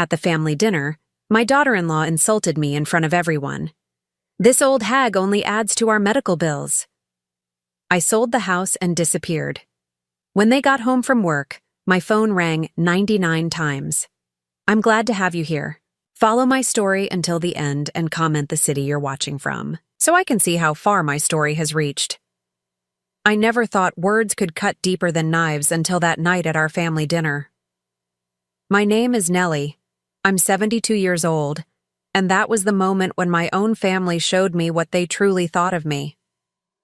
At the family dinner, my daughter-in-law insulted me in front of everyone. "This old hag only adds to our medical bills." I sold the house and disappeared. When they got home from work, my phone rang 99 times. I'm glad to have you here. Follow my story until the end and comment the city you're watching from, so I can see how far my story has reached. I never thought words could cut deeper than knives until that night at our family dinner. My name is Nellie. I'm 72 years old, and that was the moment when my own family showed me what they truly thought of me.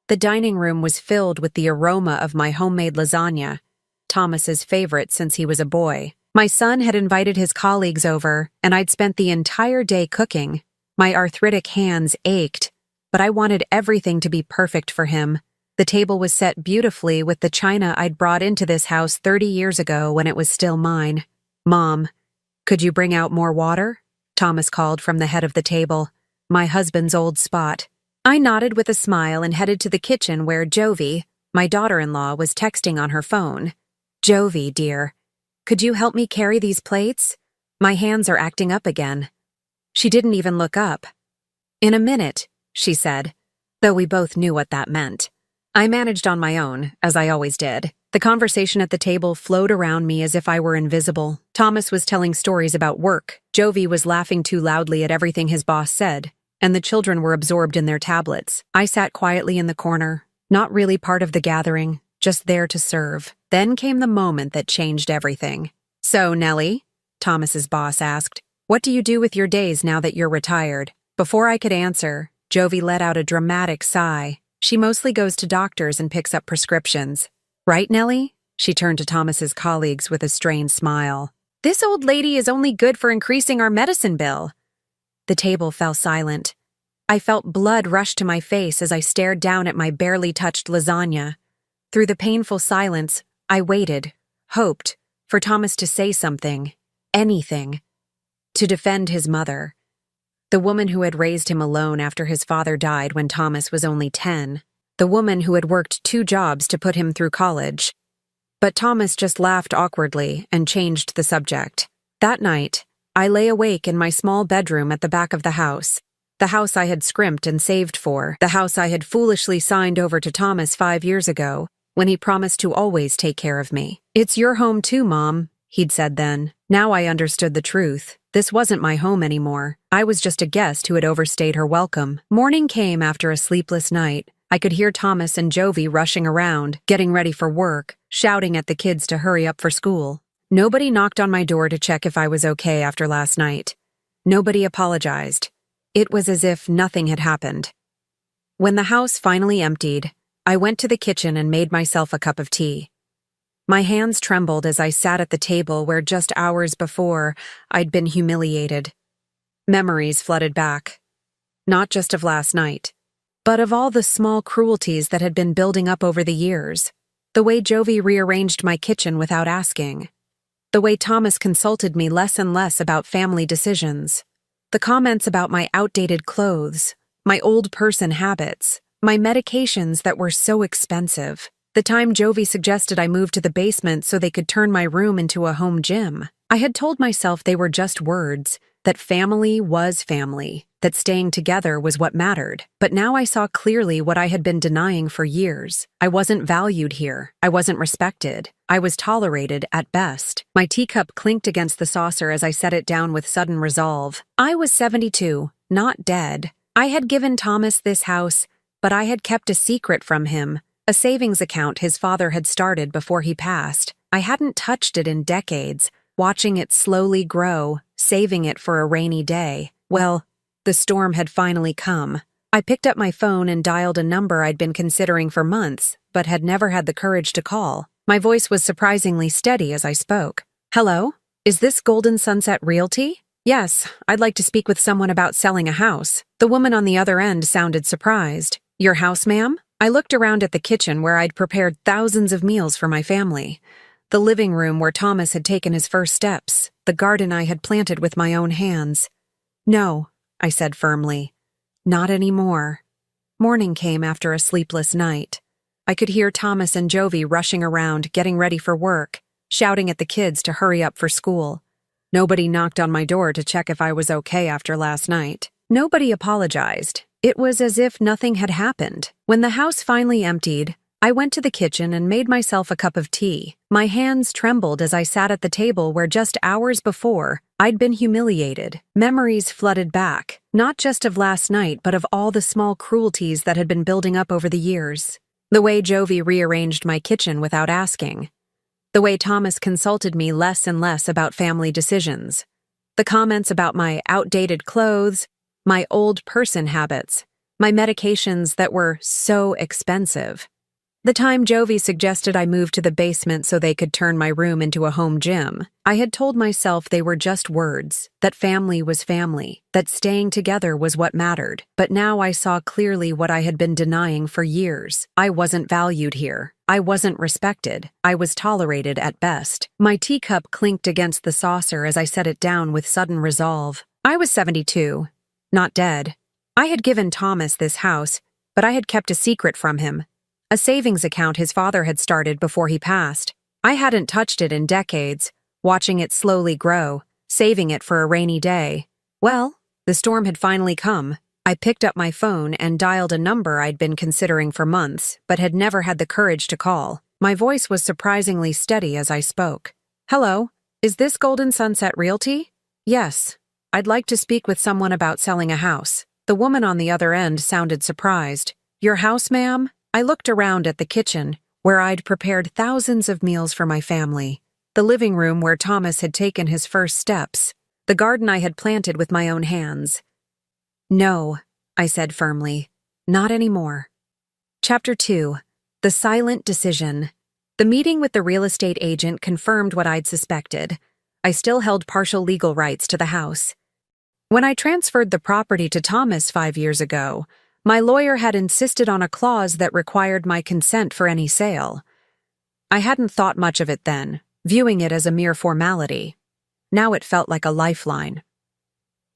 The dining room was filled with the aroma of my homemade lasagna, Thomas's favorite since he was a boy. My son had invited his colleagues over, and I'd spent the entire day cooking. My arthritic hands ached, but I wanted everything to be perfect for him. The table was set beautifully with the china I'd brought into this house 30 years ago when it was still mine. "Mom, could you bring out more water?" Thomas called from the head of the table, my husband's old spot. I nodded with a smile and headed to the kitchen where Jovi, my daughter-in-law, was texting on her phone. "Jovi, dear, could you help me carry these plates? My hands are acting up again." She didn't even look up. "In a minute," she said, though we both knew what that meant. I managed on my own, as I always did. The conversation at the table flowed around me as if I were invisible. Thomas was telling stories about work, Jovi was laughing too loudly at everything his boss said, and the children were absorbed in their tablets. I sat quietly in the corner, not really part of the gathering, just there to serve. Then came the moment that changed everything. "So, Nellie," Thomas's boss asked, "what do you do with your days now that you're retired?" Before I could answer, Jovi let out a dramatic sigh. "She mostly goes to doctors and picks up prescriptions. Right, Nellie?" She turned to Thomas's colleagues with a strained smile. "This old lady is only good for increasing our medicine bill." The table fell silent. I felt blood rush to my face as I stared down at my barely touched lasagna. Through the painful silence, I waited, hoped, for Thomas to say something, anything, to defend his mother. The woman who had raised him alone after his father died when Thomas was only 10. The woman who had worked 2 jobs to put him through college. But Thomas just laughed awkwardly and changed the subject. That night, I lay awake in my small bedroom at the back of the house I had scrimped and saved for, the house I had foolishly signed over to Thomas 5 years ago, when he promised to always take care of me. "It's your home too, Mom," he'd said then. Now I understood the truth. This wasn't my home anymore. I was just a guest who had overstayed her welcome. Morning came after a sleepless night. I could hear Thomas and Jovi rushing around, getting ready for work, shouting at the kids to hurry up for school. Nobody knocked on my door to check if I was okay after last night. Nobody apologized. It was as if nothing had happened. When the house finally emptied, I went to the kitchen and made myself a cup of tea. My hands trembled as I sat at the table where just hours before I'd been humiliated. Memories flooded back, not just of last night, but of all the small cruelties that had been building up over the years. The way Jovi rearranged my kitchen without asking. The way Thomas consulted me less and less about family decisions. The comments about my outdated clothes, my old person habits, my medications that were so expensive. The time Jovi suggested I move to the basement so they could turn my room into a home gym. I had told myself they were just words, that family was family, that staying together was what mattered. But now I saw clearly what I had been denying for years. I wasn't valued here. I wasn't respected. I was tolerated at best. My teacup clinked against the saucer as I set it down with sudden resolve. I was 72, not dead. I had given Thomas this house, but I had kept a secret from him, a savings account his father had started before he passed. I hadn't touched it in decades, watching it slowly grow, saving it for a rainy day. Well, the storm had finally come. I picked up my phone and dialed a number I'd been considering for months, but had never had the courage to call. My voice was surprisingly steady as I spoke. "Hello? Is this Golden Sunset Realty?" "Yes, I'd like to speak with someone about selling a house." The woman on the other end sounded surprised. "Your house, ma'am?" I looked around at the kitchen where I'd prepared thousands of meals for my family. The living room where Thomas had taken his first steps. The garden I had planted with my own hands. "No," I said firmly. "Not anymore." Morning came after a sleepless night. I could hear Thomas and Jovi rushing around, getting ready for work, shouting at the kids to hurry up for school. Nobody knocked on my door to check if I was okay after last night. Nobody apologized. It was as if nothing had happened. When the house finally emptied, I went to the kitchen and made myself a cup of tea. My hands trembled as I sat at the table where just hours before, I'd been humiliated. Memories flooded back, not just of last night but of all the small cruelties that had been building up over the years. The way Jovi rearranged my kitchen without asking. The way Thomas consulted me less and less about family decisions. The comments about my outdated clothes, my old person habits, my medications that were so expensive. The time Jovi suggested I move to the basement so they could turn my room into a home gym, I had told myself they were just words, that family was family, that staying together was what mattered. But now I saw clearly what I had been denying for years. I wasn't valued here. I wasn't respected. I was tolerated at best. My teacup clinked against the saucer as I set it down with sudden resolve. I was 72, not dead. I had given Thomas this house, but I had kept a secret from him. A savings account his father had started before he passed. I hadn't touched it in decades, watching it slowly grow, saving it for a rainy day. Well, the storm had finally come. I picked up my phone and dialed a number I'd been considering for months, but had never had the courage to call. My voice was surprisingly steady as I spoke. "Hello, is this Golden Sunset Realty?" "Yes. I'd like to speak with someone about selling a house." The woman on the other end sounded surprised. "Your house, ma'am?" I looked around at the kitchen, where I'd prepared thousands of meals for my family, the living room where Thomas had taken his first steps, the garden I had planted with my own hands. "No," I said firmly, "not anymore." Chapter 2. The Silent Decision. The meeting with the real estate agent confirmed what I'd suspected. I still held partial legal rights to the house. When I transferred the property to Thomas 5 years ago, my lawyer had insisted on a clause that required my consent for any sale. I hadn't thought much of it then, viewing it as a mere formality. Now it felt like a lifeline.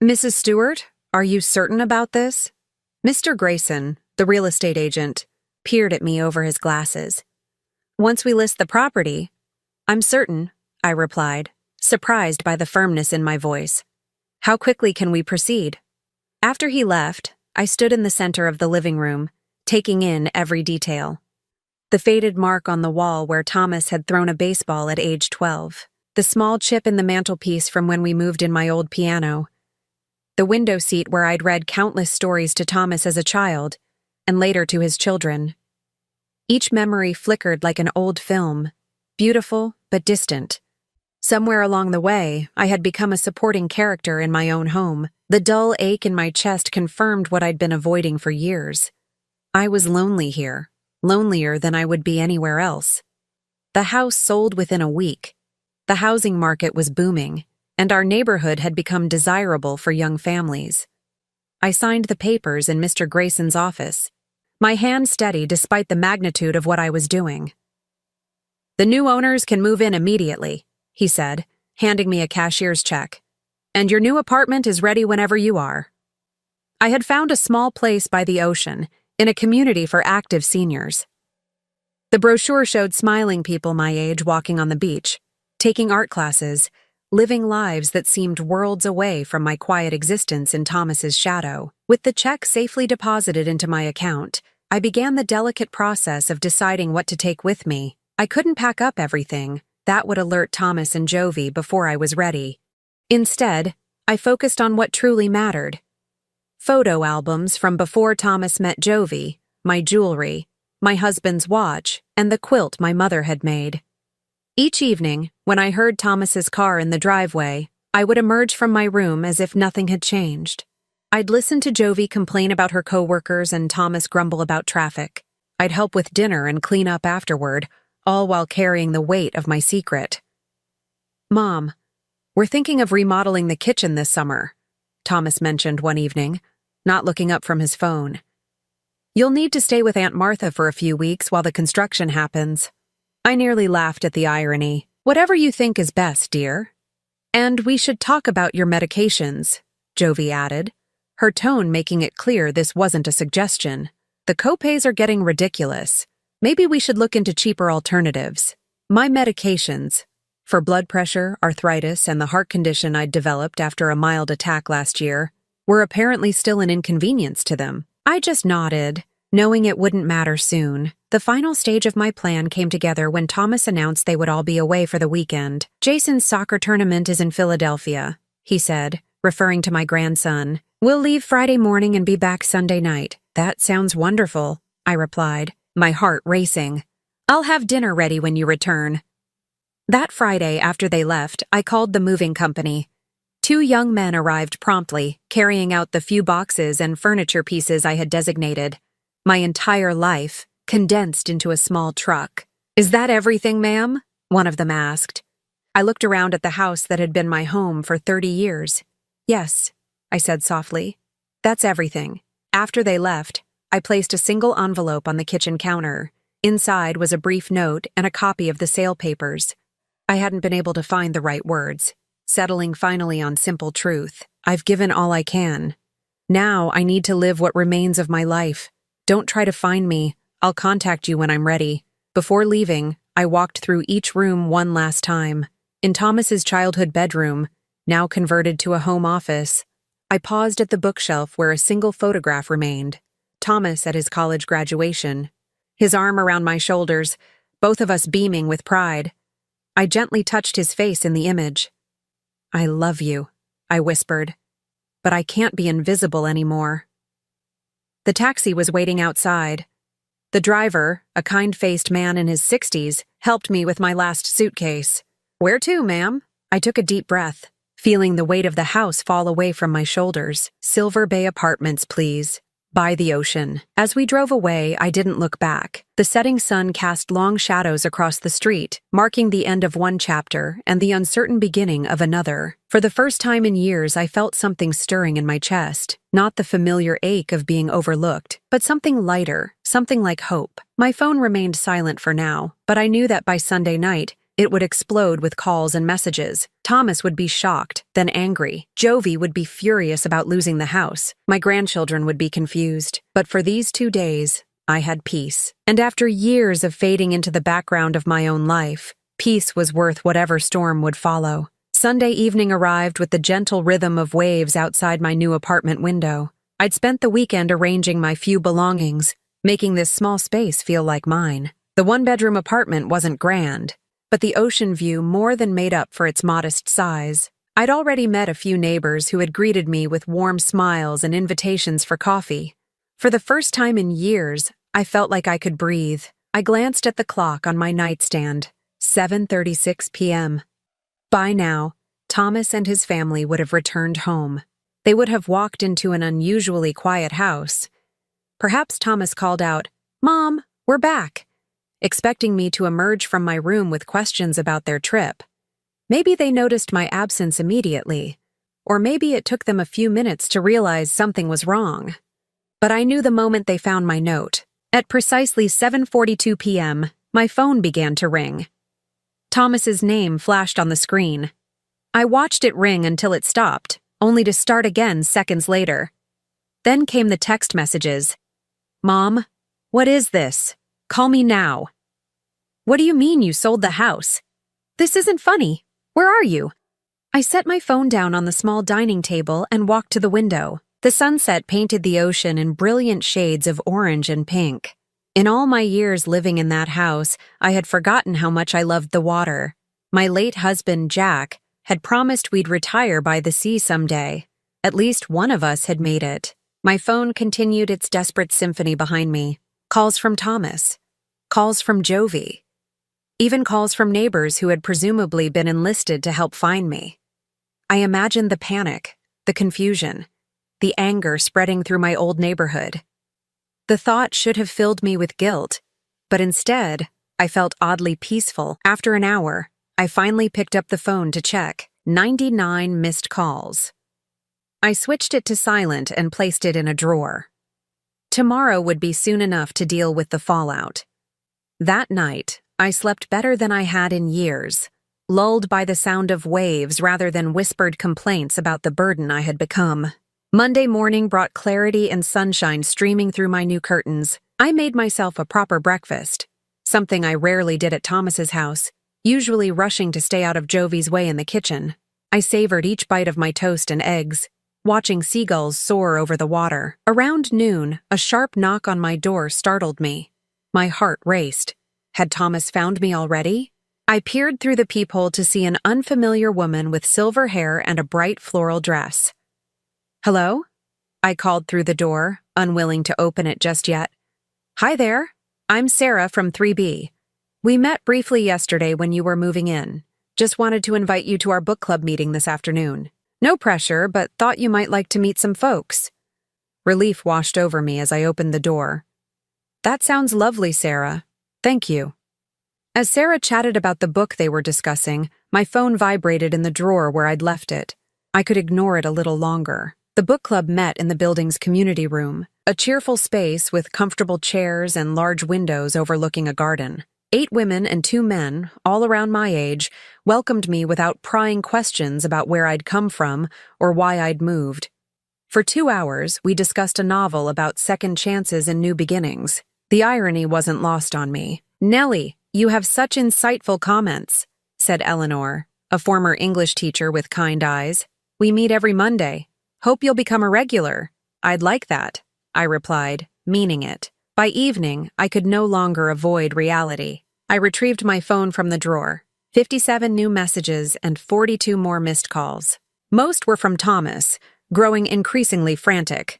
"Mrs. Stewart, are you certain about this?" Mr. Grayson, the real estate agent, peered at me over his glasses. "Once we list the property." "I'm certain," I replied, surprised by the firmness in my voice. "How quickly can we proceed?" After he left, I stood in the center of the living room, taking in every detail. The faded mark on the wall where Thomas had thrown a baseball at age 12. The small chip in the mantelpiece from when we moved in my old piano. The window seat where I'd read countless stories to Thomas as a child, and later to his children. Each memory flickered like an old film, beautiful but distant. Somewhere along the way, I had become a supporting character in my own home. The dull ache in my chest confirmed what I'd been avoiding for years. I was lonely here, lonelier than I would be anywhere else. The house sold within a week. The housing market was booming, and our neighborhood had become desirable for young families. I signed the papers in Mr. Grayson's office, my hand steady despite the magnitude of what I was doing. "The new owners can move in immediately," he said, handing me a cashier's check. "And your new apartment is ready whenever you are." I had found a small place by the ocean, in a community for active seniors. The brochure showed smiling people my age walking on the beach, taking art classes, living lives that seemed worlds away from my quiet existence in Thomas's shadow. With the check safely deposited into my account, I began the delicate process of deciding what to take with me. I couldn't pack up everything. That would alert Thomas and Jovi before I was ready. Instead, I focused on what truly mattered. Photo albums from before Thomas met Jovi, my jewelry, my husband's watch, and the quilt my mother had made. Each evening, when I heard Thomas's car in the driveway, I would emerge from my room as if nothing had changed. I'd listen to Jovi complain about her coworkers and Thomas grumble about traffic. I'd help with dinner and clean up afterward, all while carrying the weight of my secret. "Mom, we're thinking of remodeling the kitchen this summer," Thomas mentioned one evening, not looking up from his phone. "You'll need to stay with Aunt Martha for a few weeks while the construction happens." I nearly laughed at the irony. "Whatever you think is best, dear." "And we should talk about your medications," Jovi added, her tone making it clear this wasn't a suggestion. "The copays are getting ridiculous. Maybe we should look into cheaper alternatives." My medications. for blood pressure, arthritis, and the heart condition I'd developed after a mild attack last year, were apparently still an inconvenience to them. I just nodded, knowing it wouldn't matter soon. The final stage of my plan came together when Thomas announced they would all be away for the weekend. "Jason's soccer tournament is in Philadelphia," he said, referring to my grandson. "We'll leave Friday morning and be back Sunday night." "That sounds wonderful," I replied, my heart racing. "I'll have dinner ready when you return." That Friday, after they left, I called the moving company. 2 young men arrived promptly, carrying out the few boxes and furniture pieces I had designated. My entire life, condensed into a small truck. "Is that everything, ma'am?" one of them asked. I looked around at the house that had been my home for 30 years. "Yes," I said softly. "That's everything." After they left, I placed a single envelope on the kitchen counter. Inside was a brief note and a copy of the sale papers. I hadn't been able to find the right words, settling finally on simple truth. "I've given all I can. Now I need to live what remains of my life. Don't try to find me. I'll contact you when I'm ready." Before leaving, I walked through each room one last time. In Thomas's childhood bedroom, now converted to a home office, I paused at the bookshelf where a single photograph remained. Thomas at his college graduation, his arm around my shoulders, both of us beaming with pride. I gently touched his face in the image. "I love you," I whispered, "but I can't be invisible anymore." The taxi was waiting outside. The driver, a kind-faced man in his 60s, helped me with my last suitcase. "Where to, ma'am?" I took a deep breath, feeling the weight of the house fall away from my shoulders. "Silver Bay Apartments, please. By the ocean." As we drove away, I didn't look back. The setting sun cast long shadows across the street, marking the end of one chapter and the uncertain beginning of another. For the first time in years, I felt something stirring in my chest. Not the familiar ache of being overlooked, but something lighter, something like hope. My phone remained silent for now, but I knew that by Sunday night, it would explode with calls and messages. Thomas would be shocked, then angry. Jovi would be furious about losing the house. My grandchildren would be confused. But for these 2 days, I had peace. And after years of fading into the background of my own life, peace was worth whatever storm would follow. Sunday evening arrived with the gentle rhythm of waves outside my new apartment window. I'd spent the weekend arranging my few belongings, making this small space feel like mine. The one-bedroom apartment wasn't grand, but the ocean view more than made up for its modest size. I'd already met a few neighbors who had greeted me with warm smiles and invitations for coffee. For the first time in years, I felt like I could breathe. I glanced at the clock on my nightstand. 7:36 p.m. By now, Thomas and his family would have returned home. They would have walked into an unusually quiet house. Perhaps Thomas called out, "Mom, we're back," expecting me to emerge from my room with questions about their trip. Maybe they noticed my absence immediately, or maybe it took them a few minutes to realize something was wrong. But I knew the moment they found my note. At precisely 7:42 p.m., my phone began to ring. Thomas's name flashed on the screen. I watched it ring until it stopped, only to start again seconds later. Then came the text messages. "Mom, what is this? Call me now." "What do you mean you sold the house? This isn't funny. Where are you?" I set my phone down on the small dining table and walked to the window. The sunset painted the ocean in brilliant shades of orange and pink. In all my years living in that house, I had forgotten how much I loved the water. My late husband, Jack, had promised we'd retire by the sea someday. At least one of us had made it. My phone continued its desperate symphony behind me. Calls from Thomas. Calls from Jovi. Even calls from neighbors who had presumably been enlisted to help find me. I imagined the panic, the confusion, the anger spreading through my old neighborhood. The thought should have filled me with guilt, but instead, I felt oddly peaceful. After an hour, I finally picked up the phone to check. 99 missed calls. I switched it to silent and placed it in a drawer. Tomorrow would be soon enough to deal with the fallout. That night, I slept better than I had in years, lulled by the sound of waves rather than whispered complaints about the burden I had become. Monday morning brought clarity and sunshine streaming through my new curtains. I made myself a proper breakfast, something I rarely did at Thomas's house. usually rushing to stay out of Jovi's way in the kitchen. I savored each bite of my toast and eggs, watching seagulls soar over the water. Around noon, a sharp knock on my door startled me. My heart raced. Had Thomas found me already? I peered through the peephole to see an unfamiliar woman with silver hair and a bright floral dress. "Hello?" I called through the door, unwilling to open it just yet. "Hi there. I'm Sarah from 3B. We met briefly yesterday when you were moving in. Just wanted to invite you to our book club meeting this afternoon. No pressure, but thought you might like to meet some folks." Relief washed over me as I opened the door. "That sounds lovely, Sarah. Thank you." As Sarah chatted about the book they were discussing, my phone vibrated in the drawer where I'd left it. I could ignore it a little longer. The book club met in the building's community room, a cheerful space with comfortable chairs and large windows overlooking a garden. 8 women and 2 men, all around my age, welcomed me without prying questions about where I'd come from or why I'd moved. For 2 hours, we discussed a novel about second chances and new beginnings. The irony wasn't lost on me. "Nellie, you have such insightful comments," said Eleanor, a former English teacher with kind eyes. "We meet every Monday. Hope you'll become a regular." "I'd like that," I replied, meaning it. By evening, I could no longer avoid reality. I retrieved my phone from the drawer. 57 new messages and 42 more missed calls. Most were from Thomas, growing increasingly frantic.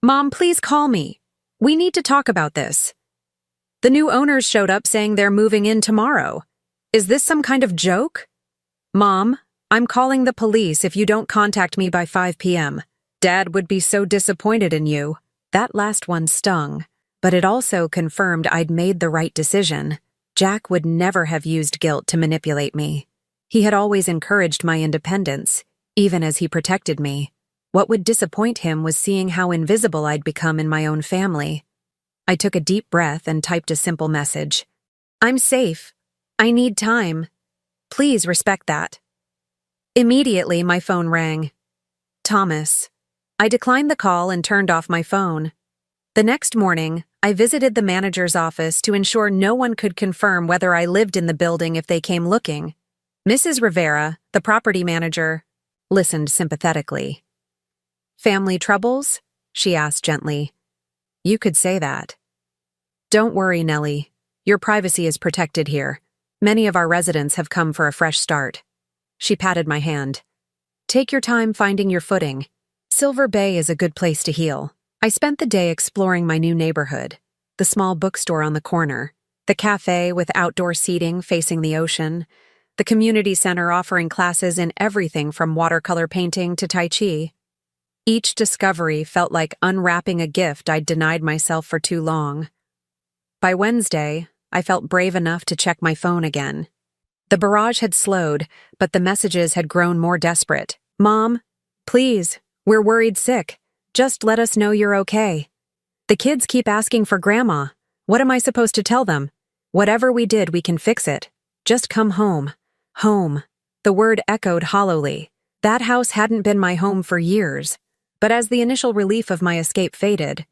"Mom, please call me. We need to talk about this. The new owners showed up saying they're moving in tomorrow. Is this some kind of joke? Mom, I'm calling the police if you don't contact me by 5 p.m. Dad would be so disappointed in you." That last one stung, but it also confirmed I'd made the right decision. Jack would never have used guilt to manipulate me. He had always encouraged my independence, even as he protected me. What would disappoint him was seeing how invisible I'd become in my own family. I took a deep breath and typed a simple message. "I'm safe. I need time. Please respect that." Immediately, my phone rang. Thomas. I declined the call and turned off my phone. The next morning, I visited the manager's office to ensure no one could confirm whether I lived in the building if they came looking. Mrs. Rivera, the property manager, listened sympathetically. "Family troubles?" she asked gently. "You could say that." "Don't worry, Nellie. Your privacy is protected here. Many of our residents have come for a fresh start." She patted my hand. "Take your time finding your footing. Silver Bay is a good place to heal." I spent the day exploring my new neighborhood, the small bookstore on the corner, the cafe with outdoor seating facing the ocean, the community center offering classes in everything from watercolor painting to Tai Chi. Each discovery felt like unwrapping a gift I'd denied myself for too long. By Wednesday, I felt brave enough to check my phone again. The barrage had slowed, but the messages had grown more desperate. "Mom, please, we're worried sick. Just let us know you're okay. The kids keep asking for Grandma. What am I supposed to tell them? Whatever we did, we can fix it. Just come home." Home. The word echoed hollowly. That house hadn't been my home for years. But as the initial relief of my escape faded,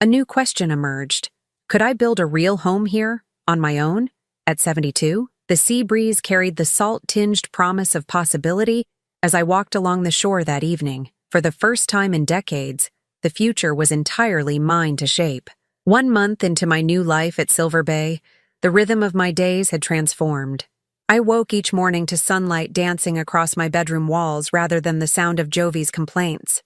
a new question emerged. Could I build a real home here, on my own? At 72, the sea breeze carried the salt-tinged promise of possibility as I walked along the shore that evening. For the first time in decades, the future was entirely mine to shape. 1 month into my new life at Silver Bay, the rhythm of my days had transformed. I woke each morning to sunlight dancing across my bedroom walls rather than the sound of Jovi's complaints.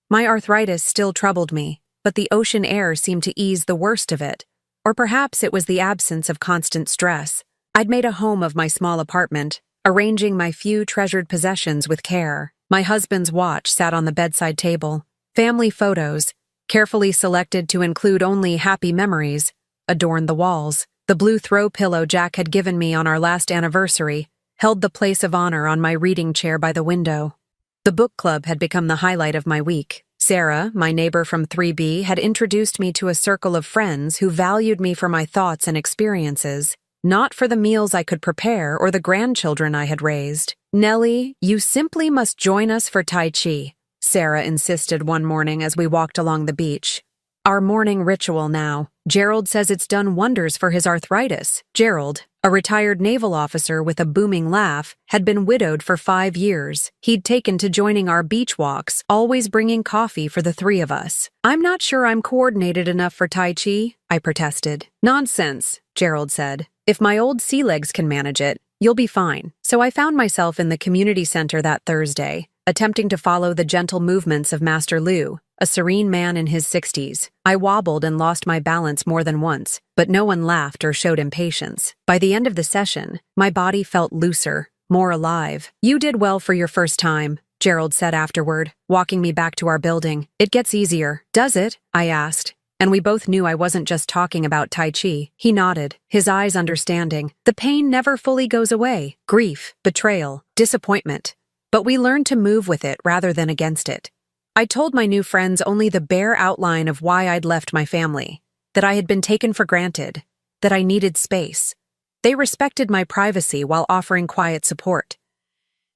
My arthritis still troubled me, but the ocean air seemed to ease the worst of it. Or perhaps it was the absence of constant stress. I'd made a home of my small apartment, arranging my few treasured possessions with care. My husband's watch sat on the bedside table. Family photos, carefully selected to include only happy memories, adorned the walls. The blue throw pillow Jack had given me on our last anniversary held the place of honor on my reading chair by the window. The book club had become the highlight of my week. Sarah, my neighbor from 3B, had introduced me to a circle of friends who valued me for my thoughts and experiences, not for the meals I could prepare or the grandchildren I had raised. "Nellie, you simply must join us for Tai Chi," Sarah insisted one morning as we walked along the beach. "Our morning ritual now. Gerald says it's done wonders for his arthritis." Gerald, A retired naval officer with a booming laugh had been widowed for 5 years. He'd taken to joining our beach walks, always bringing coffee for the three of us. "I'm not sure I'm coordinated enough for Tai Chi," I protested. "Nonsense," Gerald said. "If my old sea legs can manage it, you'll be fine." So I found myself in the community center that Thursday, attempting to follow the gentle movements of Master Liu, a serene man in his 60s. I wobbled and lost my balance more than once, but no one laughed or showed impatience. By the end of the session, my body felt looser, more alive. "You did well for your first time," Gerald said afterward, walking me back to our building. "It gets easier." "Does it?" I asked, and we both knew I wasn't just talking about Tai Chi. He nodded, his eyes understanding. "The pain never fully goes away. Grief, betrayal, disappointment. But we learn to move with it rather than against it." I told my new friends only the bare outline of why I'd left my family, that I had been taken for granted, that I needed space. They respected my privacy while offering quiet support.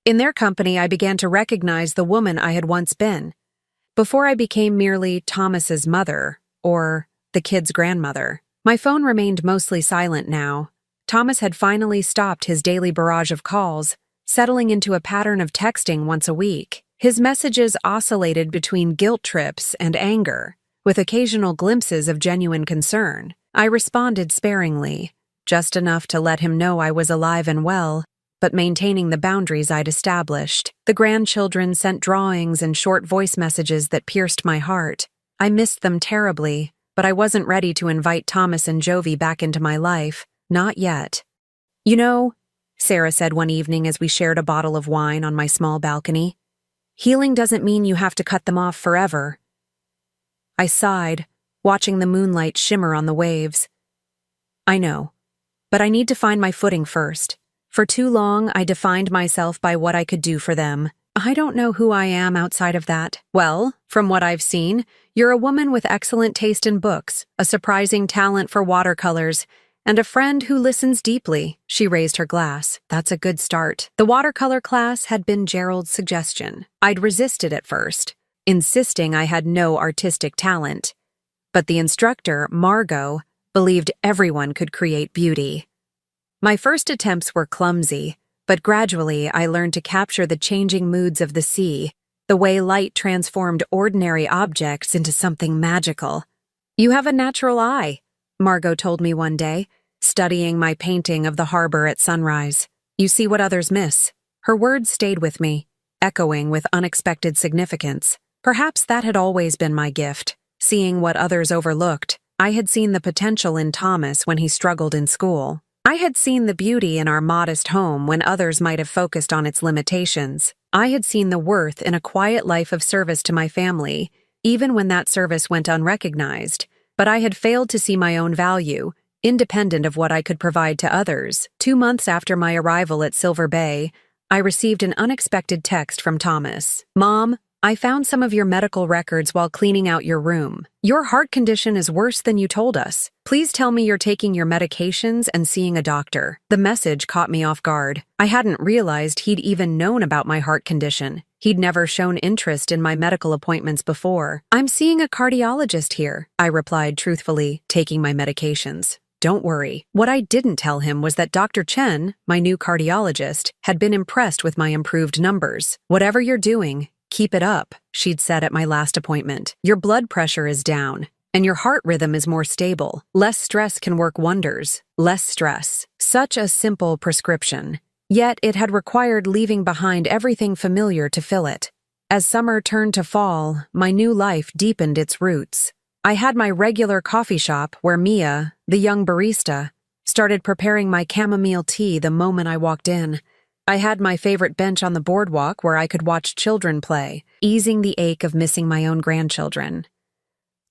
In their company, I began to recognize the woman I had once been, before I became merely Thomas's mother, or the kid's grandmother. My phone remained mostly silent now. Thomas had finally stopped his daily barrage of calls, settling into a pattern of texting once a week. His messages oscillated between guilt trips and anger, with occasional glimpses of genuine concern. I responded sparingly, just enough to let him know I was alive and well, but maintaining the boundaries I'd established. The grandchildren sent drawings and short voice messages that pierced my heart. I missed them terribly, but I wasn't ready to invite Thomas and Jovi back into my life. Not yet. "You know," Sarah said one evening as we shared a bottle of wine on my small balcony, "healing doesn't mean you have to cut them off forever." I sighed, watching the moonlight shimmer on the waves. "I know, but I need to find my footing first. For too long, I defined myself by what I could do for them. I don't know who I am outside of that." "Well, from what I've seen, you're a woman with excellent taste in books, a surprising talent for watercolors, and a friend who listens deeply." She raised her glass. "That's a good start." The watercolor class had been Gerald's suggestion. I'd resisted at first, insisting I had no artistic talent. But the instructor, Margot, believed everyone could create beauty. My first attempts were clumsy, but gradually I learned to capture the changing moods of the sea, the way light transformed ordinary objects into something magical. "You have a natural eye," Margot told me one day, studying my painting of the harbor at sunrise. "You see what others miss." Her words stayed with me, echoing with unexpected significance. Perhaps that had always been my gift, seeing what others overlooked. I had seen the potential in Thomas when he struggled in school. I had seen the beauty in our modest home when others might have focused on its limitations. I had seen the worth in a quiet life of service to my family, even when that service went unrecognized. But I had failed to see my own value, independent of what I could provide to others. 2 months after my arrival at Silver Bay, I received an unexpected text from Thomas. "Mom, I found some of your medical records while cleaning out your room. Your heart condition is worse than you told us. Please tell me you're taking your medications and seeing a doctor." The message caught me off guard. I hadn't realized he'd even known about my heart condition. He'd never shown interest in my medical appointments before. "I'm seeing a cardiologist here," I replied truthfully, taking my medications. "Don't worry." What I didn't tell him was that Dr. Chen, my new cardiologist, had been impressed with my improved numbers. "Whatever you're doing, keep it up," she'd said at my last appointment. "Your blood pressure is down, and your heart rhythm is more stable. Less stress can work wonders." Less stress. Such a simple prescription. Yet it had required leaving behind everything familiar to fill it. As summer turned to fall, my new life deepened its roots. I had my regular coffee shop where Mia, the young barista, started preparing my chamomile tea the moment I walked in. I had my favorite bench on the boardwalk where I could watch children play, easing the ache of missing my own grandchildren.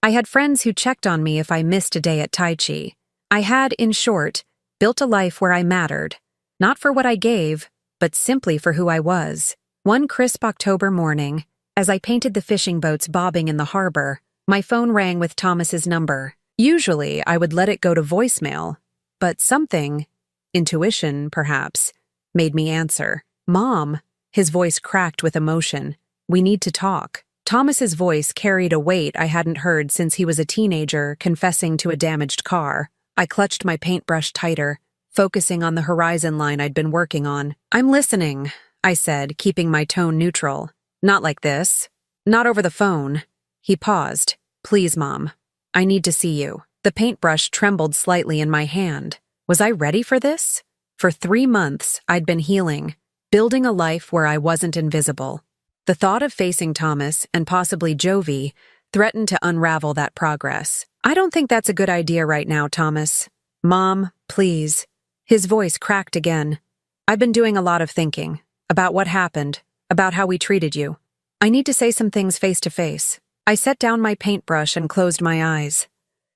I had friends who checked on me if I missed a day at Tai Chi. I had, in short, built a life where I mattered, not for what I gave, but simply for who I was. One crisp October morning, as I painted the fishing boats bobbing in the harbor, my phone rang with Thomas's number. Usually, I would let it go to voicemail, but something, intuition perhaps, made me answer. "Mom," his voice cracked with emotion. "We need to talk." Thomas's voice carried a weight I hadn't heard since he was a teenager confessing to a damaged car. I clutched my paintbrush tighter, focusing on the horizon line I'd been working on. "I'm listening," I said, keeping my tone neutral. "Not like this. Not over the phone." He paused. "Please, Mom. I need to see you." The paintbrush trembled slightly in my hand. Was I ready for this? For 3 months, I'd been healing, building a life where I wasn't invisible. The thought of facing Thomas, and possibly Jovi, threatened to unravel that progress. "I don't think that's a good idea right now, Thomas. Mom, please." His voice cracked again. "I've been doing a lot of thinking. About what happened. About how we treated you. I need to say some things face to face." I set down my paintbrush and closed my eyes.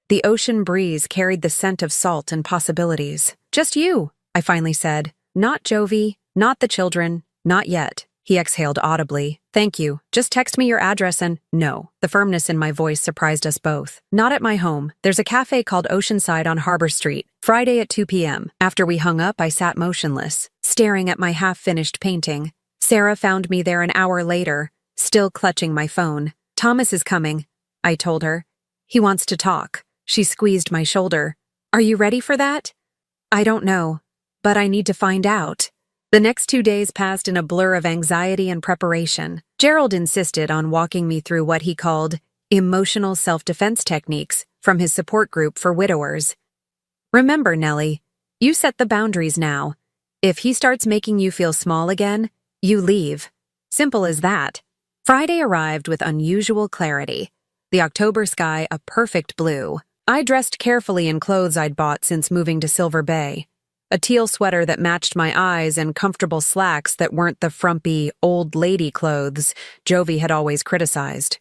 The ocean breeze carried the scent of salt and possibilities. "Just you," I finally said. "Not Jovi, not the children, not yet." He exhaled audibly. "Thank you. Just text me your address and—" "No." The firmness in my voice surprised us both. "Not at my home. There's a cafe called Oceanside on Harbor Street. Friday at 2 p.m. After we hung up, I sat motionless, staring at my half-finished painting. Sarah found me there an hour later, still clutching my phone. "Thomas is coming," I told her. "He wants to talk." She squeezed my shoulder. "Are you ready for that?" "I don't know, but I need to find out." The next 2 days passed in a blur of anxiety and preparation. Gerald insisted on walking me through what he called emotional self-defense techniques from his support group for widowers. "Remember, Nellie, you set the boundaries now. If he starts making you feel small again, you leave. Simple as that." Friday arrived with unusual clarity. The October sky a perfect blue. I dressed carefully in clothes I'd bought since moving to Silver Bay. A teal sweater that matched my eyes and comfortable slacks that weren't the frumpy, old lady clothes Jovi had always criticized.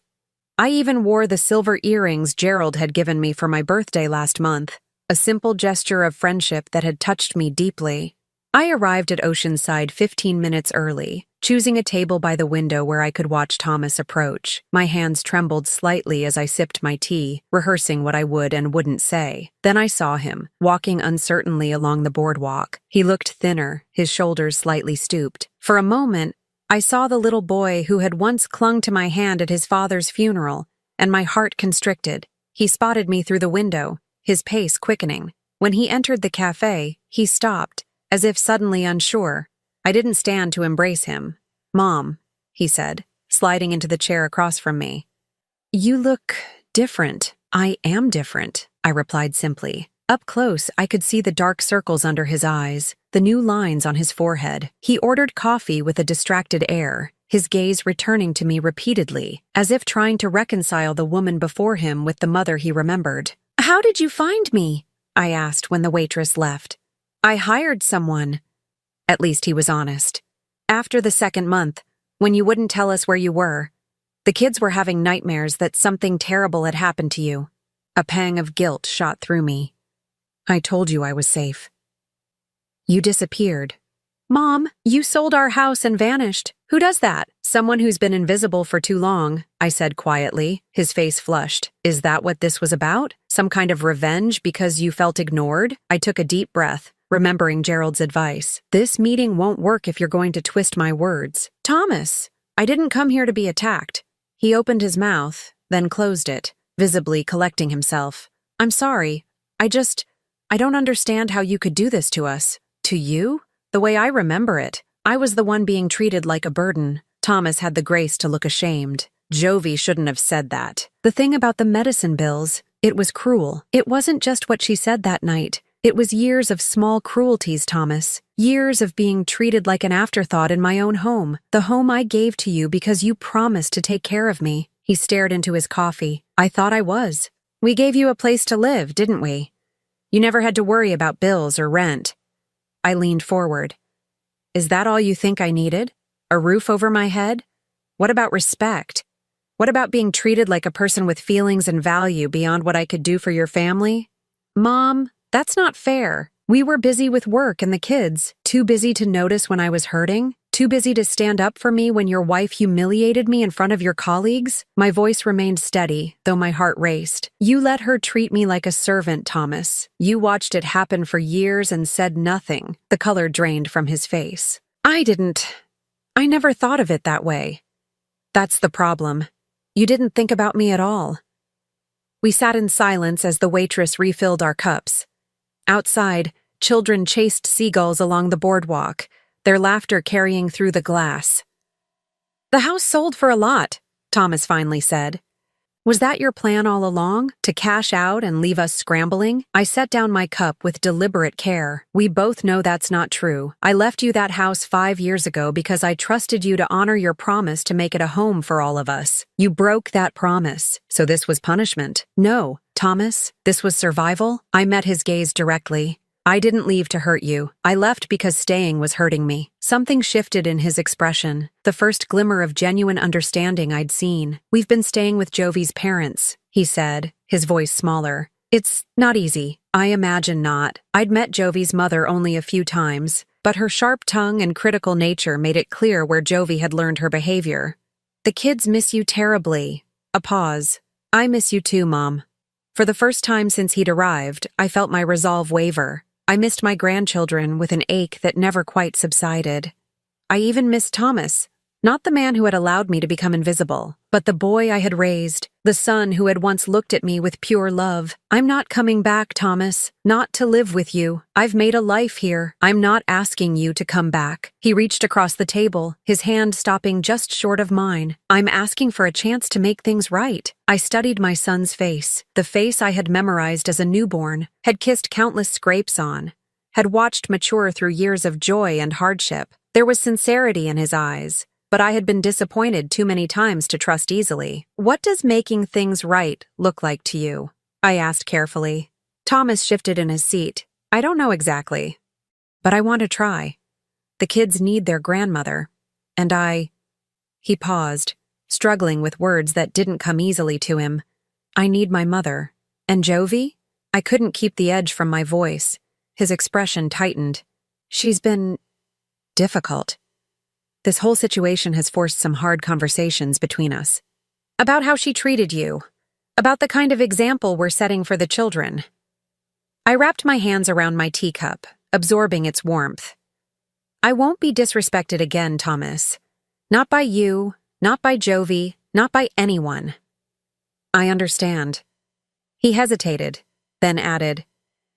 I even wore the silver earrings Gerald had given me for my birthday last month, a simple gesture of friendship that had touched me deeply. I arrived at Oceanside 15 minutes early, choosing a table by the window where I could watch Thomas approach. My hands trembled slightly as I sipped my tea, rehearsing what I would and wouldn't say. Then I saw him, walking uncertainly along the boardwalk. He looked thinner, his shoulders slightly stooped. For a moment, I saw the little boy who had once clung to my hand at his father's funeral, and my heart constricted. He spotted me through the window, his pace quickening. When he entered the cafe, he stopped, as if suddenly unsure. I didn't stand to embrace him. "Mom," he said, sliding into the chair across from me. "You look different." "I am different," I replied simply. Up close, I could see the dark circles under his eyes, the new lines on his forehead. He ordered coffee with a distracted air, his gaze returning to me repeatedly, as if trying to reconcile the woman before him with the mother he remembered. "How did you find me?" I asked when the waitress left. "I hired someone." At least he was honest. "After the 2nd month, when you wouldn't tell us where you were, the kids were having nightmares that something terrible had happened to you." A pang of guilt shot through me. "I told you I was safe." "You disappeared." "Mom, you sold our house and vanished. Who does that?" "Someone who's been invisible for too long," I said quietly. His face flushed. "Is that what this was about? Some kind of revenge because you felt ignored?" I took a deep breath, remembering Gerald's advice. "This meeting won't work if you're going to twist my words." "Thomas, I didn't come here to be attacked." He opened his mouth, then closed it, visibly collecting himself. "I'm sorry. I don't understand how you could do this to us." "To you? The way I remember it, I was the one being treated like a burden." Thomas had the grace to look ashamed. "Jovi shouldn't have said that." "The thing about the medicine bills, it was cruel. It wasn't just what she said that night. It was years of small cruelties, Thomas. Years of being treated like an afterthought in my own home. The home I gave to you because you promised to take care of me." He stared into his coffee. "I thought I was. We gave you a place to live, didn't we? You never had to worry about bills or rent." I leaned forward. "Is that all you think I needed? A roof over my head? What about respect? What about being treated like a person with feelings and value beyond what I could do for your family?" "Mom, that's not fair. We were busy with work and the kids, too busy to notice when I was hurting, too busy to stand up for me when your wife humiliated me in front of your colleagues." My voice remained steady, though my heart raced. "You let her treat me like a servant, Thomas. You watched it happen for years and said nothing." The color drained from his face. I never thought of it that way." "That's the problem. You didn't think about me at all." We sat in silence as the waitress refilled our cups. Outside, Children chased seagulls along the boardwalk, their laughter carrying through the glass. "The house sold for a lot," Thomas finally said. "Was that your plan all along, to cash out and leave us scrambling?" I set down my cup with deliberate care. "We both know that's not true. I left you that house 5 years ago because I trusted you to honor your promise to make it a home for all of us. You broke that promise, so this was punishment." "No, Thomas, this was survival." I met his gaze directly. "I didn't leave to hurt you. I left because staying was hurting me." Something shifted in his expression, the first glimmer of genuine understanding I'd seen. "We've been staying with Jovi's parents," he said, his voice smaller. "It's not easy. I imagine not. I'd met Jovi's mother only a few times, but her sharp tongue and critical nature made it clear where Jovi had learned her behavior. The kids miss you terribly." A pause. "I miss you too, Mom." For the first time since he'd arrived, I felt my resolve waver. I missed my grandchildren with an ache that never quite subsided. I even missed Thomas, not the man who had allowed me to become invisible, but the boy I had raised, the son who had once looked at me with pure love. "I'm not coming back, Thomas, not to live with you. I've made a life here. I'm not asking you to come back." He reached across the table, his hand stopping just short of mine. "I'm asking for a chance to make things right." I studied my son's face, the face I had memorized as a newborn, had kissed countless scrapes on, had watched mature through years of joy and hardship. There was sincerity in his eyes, but I had been disappointed too many times to trust easily. "What does making things right look like to you?" I asked carefully. Thomas shifted in his seat. "I don't know exactly, but I want to try. The kids need their grandmother, and He paused, struggling with words that didn't come easily to him. "I need my mother. And Jovi?" I couldn't keep the edge from my voice. His expression tightened. "She's been difficult. This whole situation has forced some hard conversations between us. About how she treated you. About the kind of example we're setting for the children." I wrapped my hands around my teacup, absorbing its warmth. "I won't be disrespected again, Thomas. Not by you, not by Jovi, not by anyone." "I understand." He hesitated, then added,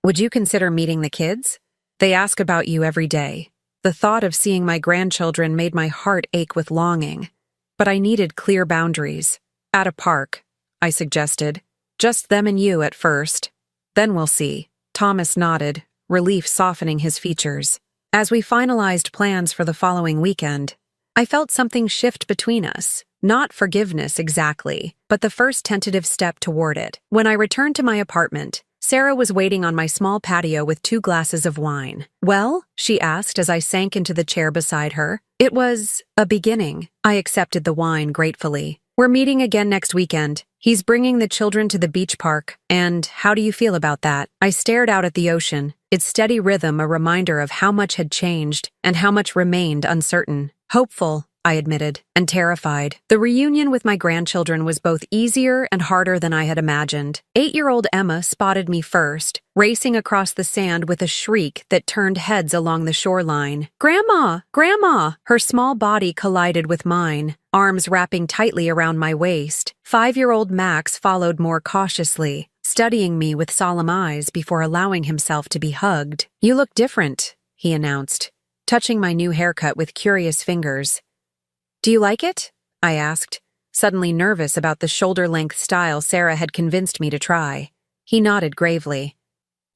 "Would you consider meeting the kids? They ask about you every day." The thought of seeing my grandchildren made my heart ache with longing, but I needed clear boundaries. "At a park," I suggested. "Just them and you at first. Then we'll see." Thomas nodded, relief softening his features. As we finalized plans for the following weekend, I felt something shift between us. Not forgiveness exactly, but the first tentative step toward it. When I returned to my apartment, Sarah was waiting on my small patio with 2 glasses of wine. "Well?" she asked as I sank into the chair beside her. "It was a beginning." I accepted the wine gratefully. "We're meeting again next weekend. He's bringing the children to the beach park. And how do you feel about that?" I stared out at the ocean, its steady rhythm a reminder of how much had changed and how much remained uncertain. "Hopeful," I admitted, "and terrified." The reunion with my grandchildren was both easier and harder than I had imagined. 8-year-old Emma spotted me first, racing across the sand with a shriek that turned heads along the shoreline. "Grandma! Grandma!" Her small body collided with mine, arms wrapping tightly around my waist. 5-year-old Max followed more cautiously, studying me with solemn eyes before allowing himself to be hugged. "You look different," he announced, touching my new haircut with curious fingers. "Do you like it?" I asked, suddenly nervous about the shoulder-length style Sarah had convinced me to try. He nodded gravely.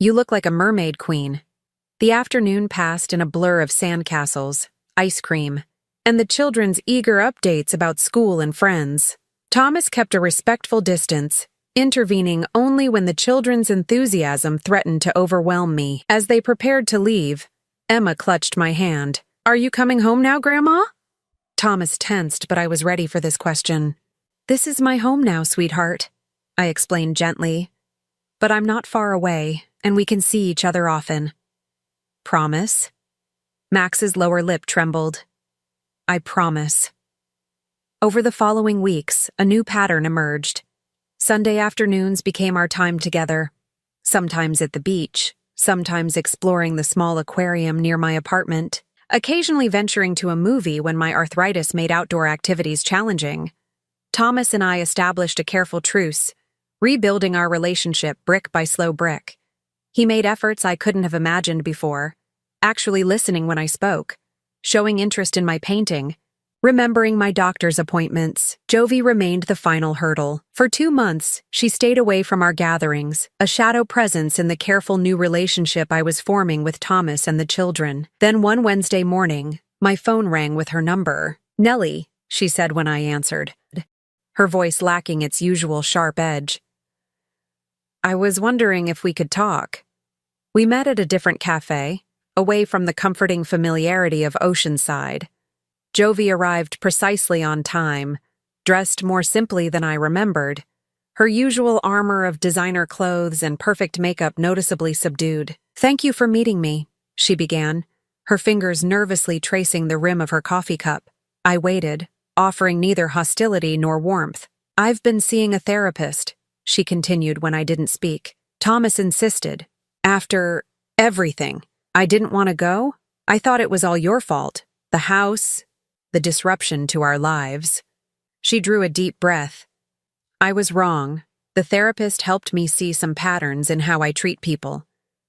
"You look like a mermaid queen." The afternoon passed in a blur of sandcastles, ice cream, and the children's eager updates about school and friends. Thomas kept a respectful distance, intervening only when the children's enthusiasm threatened to overwhelm me. As they prepared to leave, Emma clutched my hand. "Are you coming home now, Grandma?" Thomas tensed, but I was ready for this question. "This is my home now, sweetheart," I explained gently. "But I'm not far away, and we can see each other often." "Promise?" Max's lower lip trembled. "I promise." Over the following weeks, a new pattern emerged. Sunday afternoons became our time together, sometimes at the beach, sometimes exploring the small aquarium near my apartment, occasionally venturing to a movie when my arthritis made outdoor activities challenging. Thomas and I established a careful truce, rebuilding our relationship brick by slow brick. He made efforts I couldn't have imagined before, actually listening when I spoke, showing interest in my painting, remembering my doctor's appointments. Jovi remained the final hurdle. For 2 months, she stayed away from our gatherings, a shadow presence in the careful new relationship I was forming with Thomas and the children. Then one Wednesday morning, my phone rang with her number. "Nellie," she said when I answered, her voice lacking its usual sharp edge. "I was wondering if we could talk." We met at a different cafe, away from the comforting familiarity of Oceanside. Jovi arrived precisely on time, dressed more simply than I remembered, her usual armor of designer clothes and perfect makeup noticeably subdued. "Thank you for meeting me," she began, her fingers nervously tracing the rim of her coffee cup. I waited, offering neither hostility nor warmth. "I've been seeing a therapist," she continued when I didn't speak. "Thomas insisted. After everything, I didn't want to go. I thought it was all your fault. The house, the disruption to our lives." She drew a deep breath. "I was wrong. The therapist helped me see some patterns in how I treat people,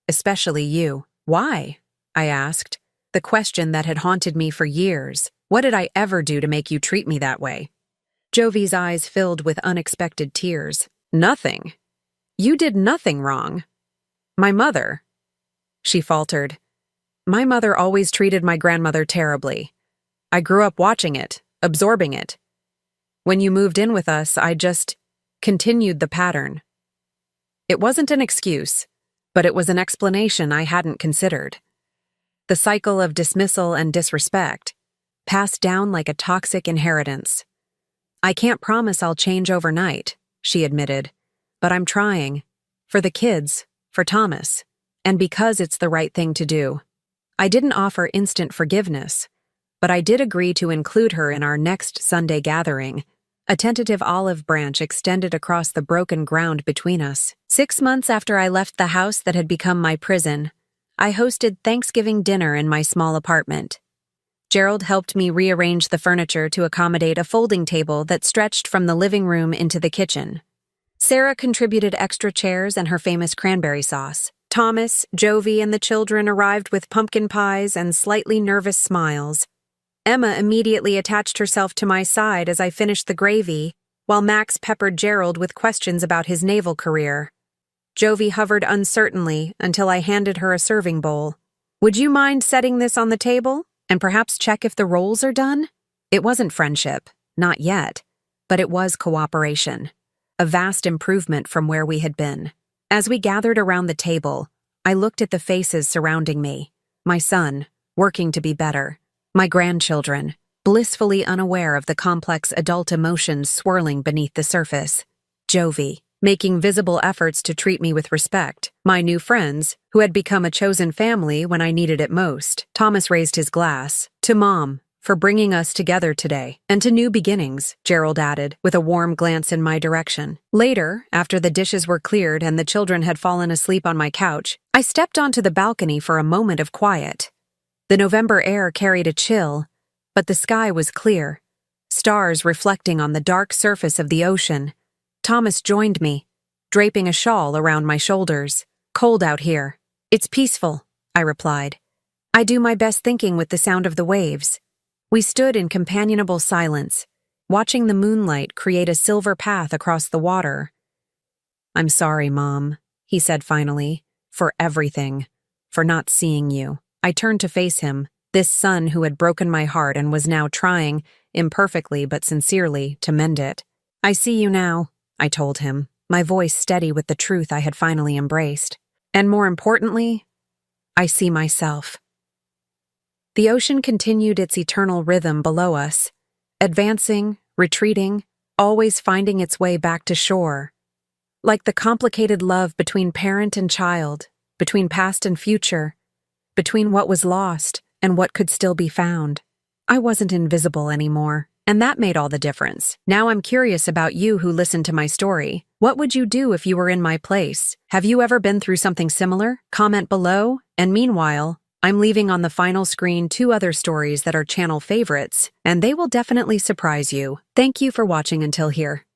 especially you." "Why?" I asked, the question that had haunted me for years. "What did I ever do to make you treat me that way?" Jovi's eyes filled with unexpected tears. "Nothing. You did nothing wrong. My mother," she faltered. "My mother always treated my grandmother terribly. I grew up watching it, absorbing it. When you moved in with us, I just continued the pattern." It wasn't an excuse, but it was an explanation I hadn't considered. The cycle of dismissal and disrespect, passed down like a toxic inheritance. "I can't promise I'll change overnight," she admitted, "but I'm trying. For the kids, for Thomas, and because it's the right thing to do." I didn't offer instant forgiveness, but I did agree to include her in our next Sunday gathering. A tentative olive branch extended across the broken ground between us. 6 months after I left the house that had become my prison, I hosted Thanksgiving dinner in my small apartment. Gerald helped me rearrange the furniture to accommodate a folding table that stretched from the living room into the kitchen. Sarah contributed extra chairs and her famous cranberry sauce. Thomas, Jovi, and the children arrived with pumpkin pies and slightly nervous smiles. Emma immediately attached herself to my side as I finished the gravy, while Max peppered Gerald with questions about his naval career. Jovi hovered uncertainly until I handed her a serving bowl. "Would you mind setting this on the table, and perhaps check if the rolls are done?" It wasn't friendship, not yet, but it was cooperation, a vast improvement from where we had been. As we gathered around the table, I looked at the faces surrounding me. My son, working to be better. My grandchildren, blissfully unaware of the complex adult emotions swirling beneath the surface. Jovi, making visible efforts to treat me with respect. My new friends, who had become a chosen family when I needed it most. Thomas raised his glass. "To Mom, for bringing us together today. And to new beginnings," Gerald added, with a warm glance in my direction. Later, after the dishes were cleared and the children had fallen asleep on my couch, I stepped onto the balcony for a moment of quiet. The November air carried a chill, but the sky was clear, stars reflecting on the dark surface of the ocean. Thomas joined me, draping a shawl around my shoulders. "Cold out here." "It's peaceful," I replied. "I do my best thinking with the sound of the waves." We stood in companionable silence, watching the moonlight create a silver path across the water. "I'm sorry, Mom," he said finally, "for everything, for not seeing you." I turned to face him, this son who had broken my heart and was now trying, imperfectly but sincerely, to mend it. "I see you now," I told him, my voice steady with the truth I had finally embraced. "And more importantly, I see myself." The ocean continued its eternal rhythm below us, advancing, retreating, always finding its way back to shore. Like the complicated love between parent and child, between past and future, between what was lost and what could still be found. I wasn't invisible anymore, and that made all the difference. Now I'm curious about you who listened to my story. What would you do if you were in my place? Have you ever been through something similar? Comment below, and meanwhile, I'm leaving on the final screen 2 other stories that are channel favorites, and they will definitely surprise you. Thank you for watching until here.